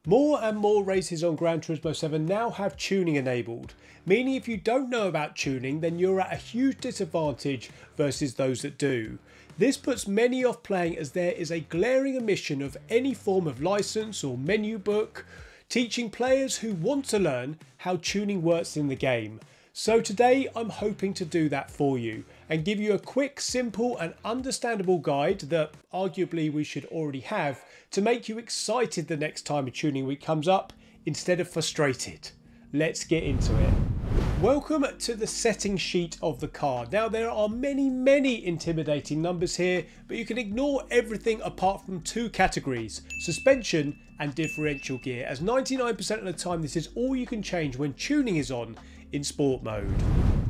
More and more races on Gran Turismo 7 now have tuning enabled, meaning if you don't know about tuning then you're at a huge disadvantage versus those that do. This puts many off playing as there is a glaring omission of any form of license or menu book teaching players who want to learn how tuning works in the game. So today I'm hoping to do that for you and give you a quick, simple and understandable guide that arguably we should already have to make you excited the next time a tuning week comes up instead of frustrated. Let's get into it. Welcome to the setting sheet of the car. Now there are many intimidating numbers here, but you can ignore everything apart from two categories, suspension and differential gear, as 99% of the time this is all you can change when tuning is on in sport mode.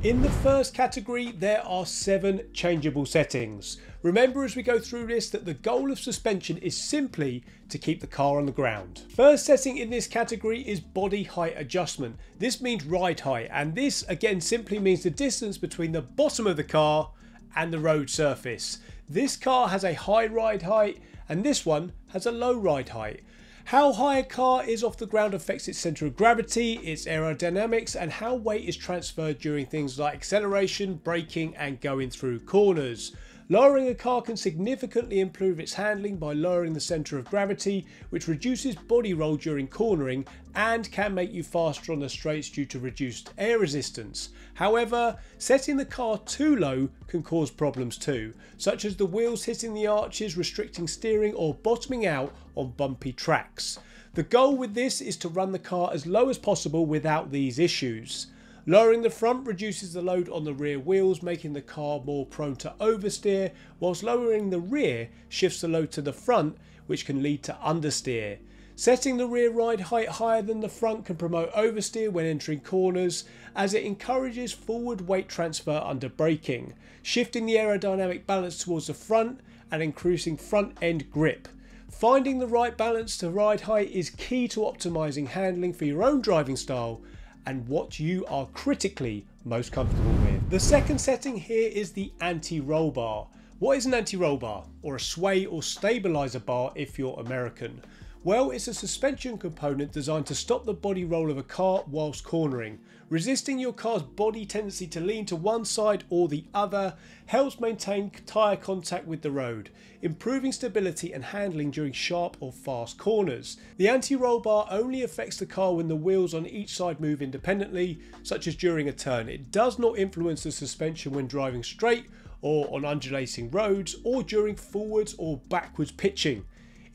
In the first category there are 7 changeable settings. Remember as we go through this that the goal of suspension is simply to keep the car on the ground. First setting in this category is body height adjustment. This means ride height, and this again simply means the distance between the bottom of the car and the road surface. This car has a high ride height and this one has a low ride height. How high a car is off the ground affects its centre of gravity, its aerodynamics, and how weight is transferred during things like acceleration, braking and going through corners. Lowering a car can significantly improve its handling by lowering the centre of gravity, which reduces body roll during cornering and can make you faster on the straights due to reduced air resistance. However, setting the car too low can cause problems too, such as the wheels hitting the arches, restricting steering or bottoming out on bumpy tracks. The goal with this is to run the car as low as possible without these issues. Lowering the front reduces the load on the rear wheels, making the car more prone to oversteer, whilst lowering the rear shifts the load to the front, which can lead to understeer. Setting the rear ride height higher than the front can promote oversteer when entering corners, as it encourages forward weight transfer under braking, shifting the aerodynamic balance towards the front and increasing front end grip. Finding the right balance to ride height is key to optimising handling for your own driving style and what you are critically most comfortable with. The second setting here is the anti-roll bar. What is an anti-roll bar, or a sway or stabilizer bar if you're American? Well, it's a suspension component designed to stop the body roll of a car whilst cornering. Resisting your car's body tendency to lean to one side or the other helps maintain tyre contact with the road, improving stability and handling during sharp or fast corners. The anti-roll bar only affects the car when the wheels on each side move independently, such as during a turn. It does not influence the suspension when driving straight or on undulating roads or during forwards or backwards pitching.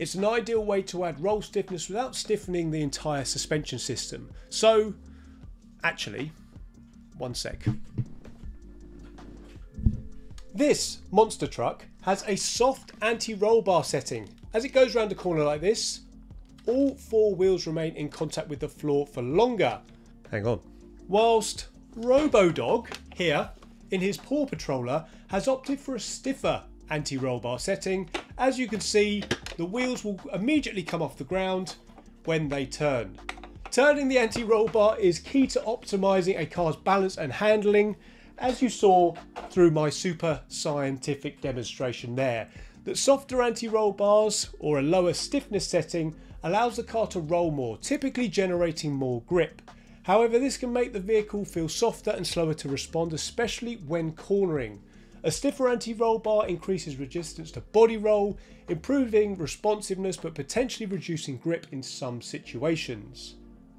It's an ideal way to add roll stiffness without stiffening the entire suspension system. So, actually, one sec. This monster truck has a soft anti-roll bar setting. As it goes around the corner like this, all 4 wheels remain in contact with the floor for longer. Hang on. Whilst RoboDog here in his Paw Patroller has opted for a stiffer anti-roll bar setting. As you can see, the wheels will immediately come off the ground when they turn. Turning the anti-roll bar is key to optimising a car's balance and handling, as you saw through my super scientific demonstration there. That softer anti-roll bars or a lower stiffness setting allows the car to roll more, typically generating more grip. However, this can make the vehicle feel softer and slower to respond, especially when cornering. A stiffer anti-roll bar increases resistance to body roll, improving responsiveness but potentially reducing grip in some situations.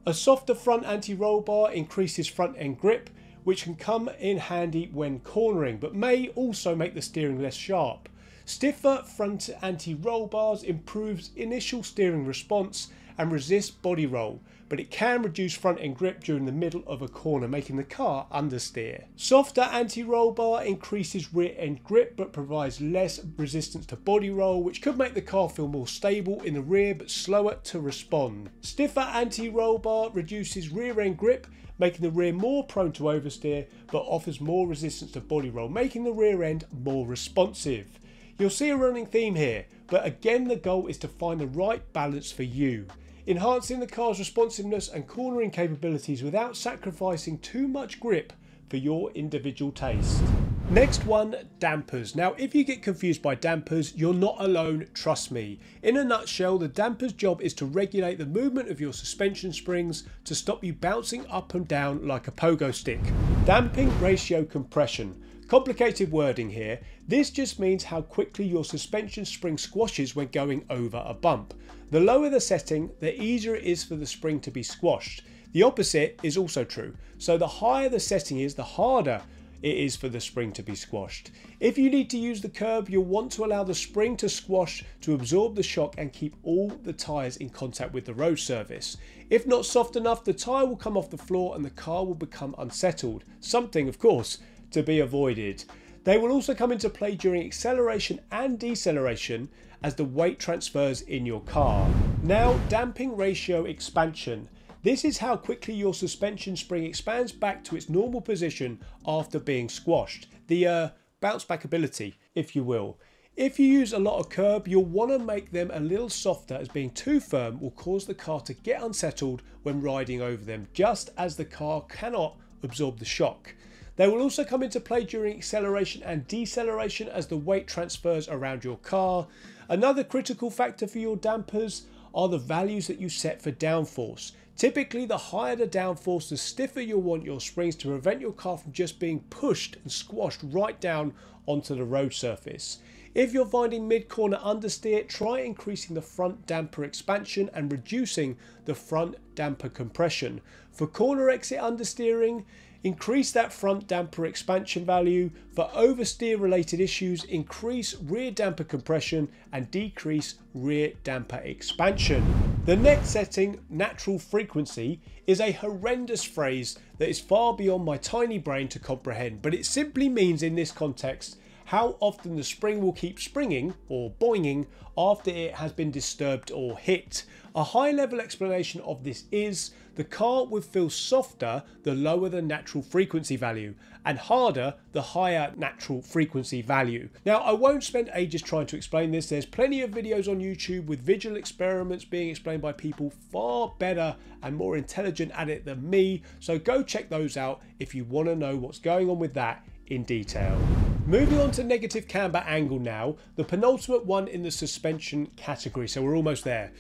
A softer front anti-roll bar increases front end grip, which can come in handy when cornering, but may also make the steering less sharp. Stiffer front anti-roll bars improves initial steering response and resists body roll, but it can reduce front end grip during the middle of a corner, making the car understeer. Softer anti-roll bar increases rear end grip but provides less resistance to body roll, which could make the car feel more stable in the rear but slower to respond. Stiffer anti-roll bar reduces rear end grip, making the rear more prone to oversteer but offers more resistance to body roll, making the rear end more responsive. You'll see a running theme here, but again the goal is to find the right balance for you, enhancing the car's responsiveness and cornering capabilities without sacrificing too much grip for your individual taste. Next one, dampers. Now, if you get confused by dampers, you're not alone, trust me. In a nutshell, the damper's job is to regulate the movement of your suspension springs to stop you bouncing up and down like a pogo stick. Damping ratio compression. Complicated wording here. This just means how quickly your suspension spring squashes when going over a bump. The lower the setting, the easier it is for the spring to be squashed. The opposite is also true. So the higher the setting is, the harder it is for the spring to be squashed. If you need to use the curb, you'll want to allow the spring to squash to absorb the shock and keep all the tyres in contact with the road surface. If not soft enough, the tyre will come off the floor and the car will become unsettled. Something, of course, to be avoided. They will also come into play during acceleration and deceleration as the weight transfers in your car. Now, damping ratio expansion. This is how quickly your suspension spring expands back to its normal position after being squashed. The bounce back ability, if you will. If you use a lot of curb, you'll want to make them a little softer, as being too firm will cause the car to get unsettled when riding over them, just as the car cannot absorb the shock. They will also come into play during acceleration and deceleration as the weight transfers around your car. Another critical factor for your dampers are the values that you set for downforce. Typically, the higher the downforce, the stiffer you'll want your springs to prevent your car from just being pushed and squashed right down onto the road surface. If you're finding mid-corner understeer, try increasing the front damper expansion and reducing the front damper compression. For corner exit understeering, increase that front damper expansion value. For oversteer related issues, increase rear damper compression and decrease rear damper expansion. The next setting, natural frequency, is a horrendous phrase that is far beyond my tiny brain to comprehend, but it simply means in this context how often the spring will keep springing or boinging after it has been disturbed or hit. A high level explanation of this is the car will feel softer the lower the natural frequency value and harder the higher natural frequency value. Now, I won't spend ages trying to explain this. There's plenty of videos on YouTube with visual experiments being explained by people far better and more intelligent at it than me, so go check those out if you want to know what's going on with that in detail. Moving on to negative camber angle now, the penultimate one in the suspension category, so we're almost there.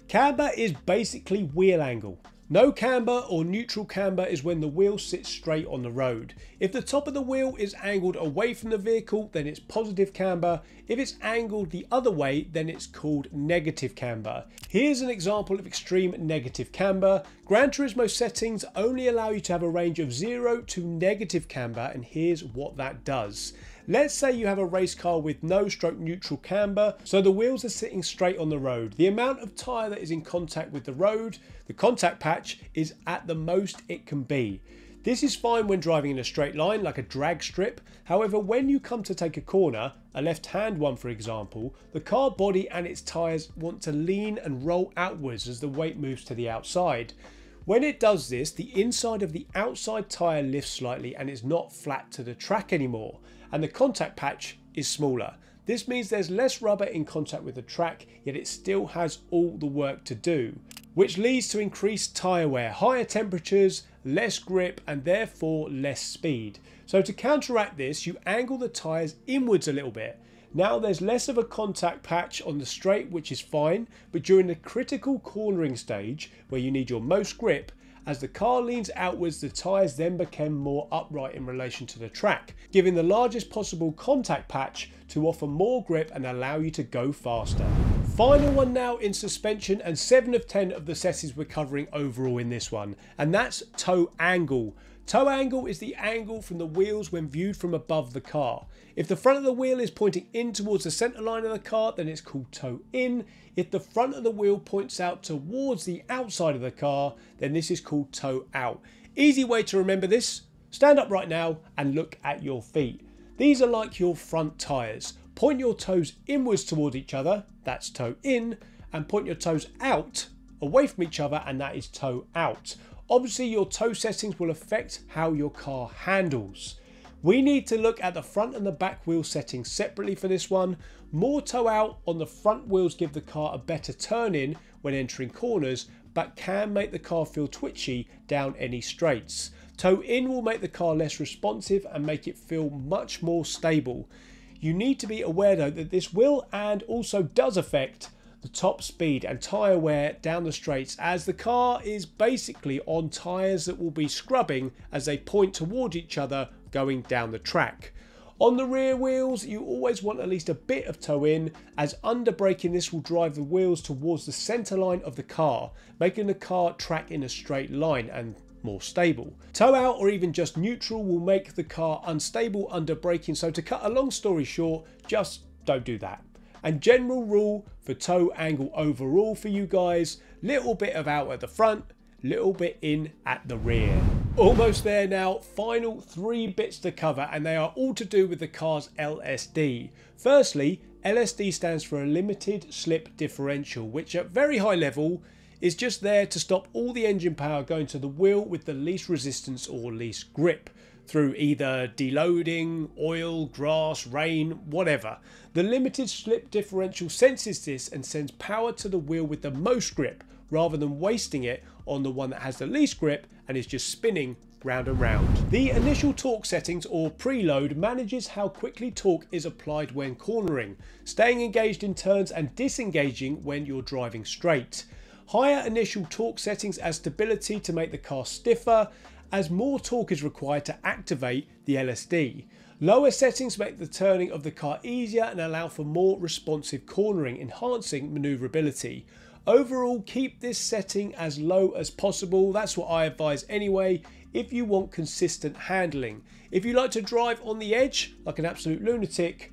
Camber is basically wheel angle. No camber or neutral camber is when the wheel sits straight on the road. If the top of the wheel is angled away from the vehicle, then it's positive camber. If it's angled the other way, then it's called negative camber. Here's an example of extreme negative camber. Gran Turismo settings only allow you to have a range of 0 to negative camber, and here's what that does. Let's say you have a race car with no stroke neutral camber, so the wheels are sitting straight on the road. The amount of tyre that is in contact with the road, the contact patch, is at the most it can be. This is fine when driving in a straight line like a drag strip. However, when you come to take a corner, a left-hand one for example, the car body and its tyres want to lean and roll outwards as the weight moves to the outside. When it does this, the inside of the outside tyre lifts slightly and is not flat to the track anymore, and the contact patch is smaller. This means there's less rubber in contact with the track, yet it still has all the work to do, which leads to increased tyre wear, higher temperatures, less grip, and therefore less speed. So to counteract this, you angle the tyres inwards a little bit. Now there's less of a contact patch on the straight, which is fine, but during the critical cornering stage, where you need your most grip, as the car leans outwards, the tyres then become more upright in relation to the track, giving the largest possible contact patch to offer more grip and allow you to go faster. Final one now in suspension, and 7 of 10 of the settings we're covering overall in this one, and that's toe angle. Toe angle is the angle from the wheels when viewed from above the car. If the front of the wheel is pointing in towards the centre line of the car, then it's called toe in. If the front of the wheel points out towards the outside of the car, then this is called toe out. Easy way to remember this: stand up right now and look at your feet. These are like your front tyres. Point your toes inwards toward each other, that's toe in, and point your toes out away from each other, and that is toe out. Obviously, your toe settings will affect how your car handles. We need to look at the front and the back wheel settings separately for this one. More toe out on the front wheels give the car a better turn in when entering corners, but can make the car feel twitchy down any straights. Toe in will make the car less responsive and make it feel much more stable. You need to be aware though that this will and also does affect the top speed and tyre wear down the straights, as the car is basically on tyres that will be scrubbing as they point toward each other going down the track. On the rear wheels, you always want at least a bit of toe in, as under braking this will drive the wheels towards the centre line of the car, making the car track in a straight line and more stable. Toe out or even just neutral will make the car unstable under braking, so to cut a long story short, just don't do that. And general rule for toe angle overall for you guys, little bit of out at the front, little bit in at the rear. Almost there now, final 3 bits to cover, and they are all to do with the car's LSD. Firstly, LSD stands for a limited slip differential, which at very high level is just there to stop all the engine power going to the wheel with the least resistance or least grip, through either deloading, oil, grass, rain, whatever. The limited slip differential senses this and sends power to the wheel with the most grip, rather than wasting it on the one that has the least grip and is just spinning round and round. The initial torque settings or preload manages how quickly torque is applied when cornering, staying engaged in turns and disengaging when you're driving straight. Higher initial torque settings add stability to make the car stiffer, as more torque is required to activate the LSD. Lower settings make the turning of the car easier and allow for more responsive cornering, enhancing manoeuvrability. Overall, keep this setting as low as possible. That's what I advise anyway, if you want consistent handling. If you like to drive on the edge like an absolute lunatic,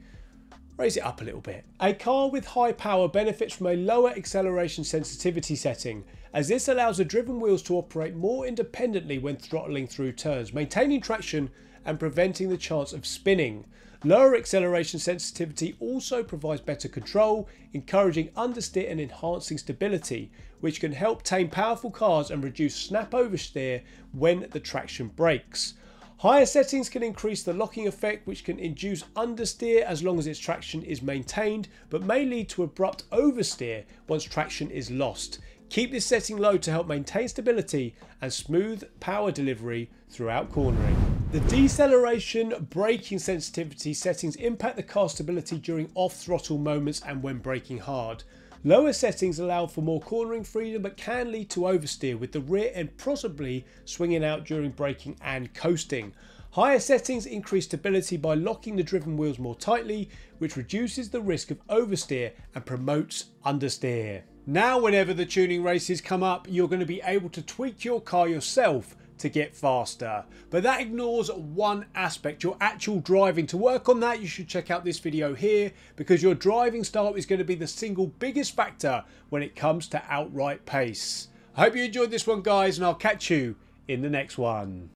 raise it up a little bit. A car with high power benefits from a lower acceleration sensitivity setting, as this allows the driven wheels to operate more independently when throttling through turns, maintaining traction and preventing the chance of spinning. Lower acceleration sensitivity also provides better control, encouraging understeer and enhancing stability, which can help tame powerful cars and reduce snap oversteer when the traction breaks. Higher settings can increase the locking effect, which can induce understeer as long as its traction is maintained, but may lead to abrupt oversteer once traction is lost. Keep this setting low to help maintain stability and smooth power delivery throughout cornering. The deceleration braking sensitivity settings impact the car's stability during off-throttle moments and when braking hard. Lower settings allow for more cornering freedom but can lead to oversteer, with the rear end possibly swinging out during braking and coasting. Higher settings increase stability by locking the driven wheels more tightly, which reduces the risk of oversteer and promotes understeer. Now whenever the tuning races come up, you're going to be able to tweak your car yourself to get faster. But that ignores one aspect, your actual driving. To work on that, you should check out this video here, because your driving style is going to be the single biggest factor when it comes to outright pace. I hope you enjoyed this one, guys, and I'll catch you in the next one.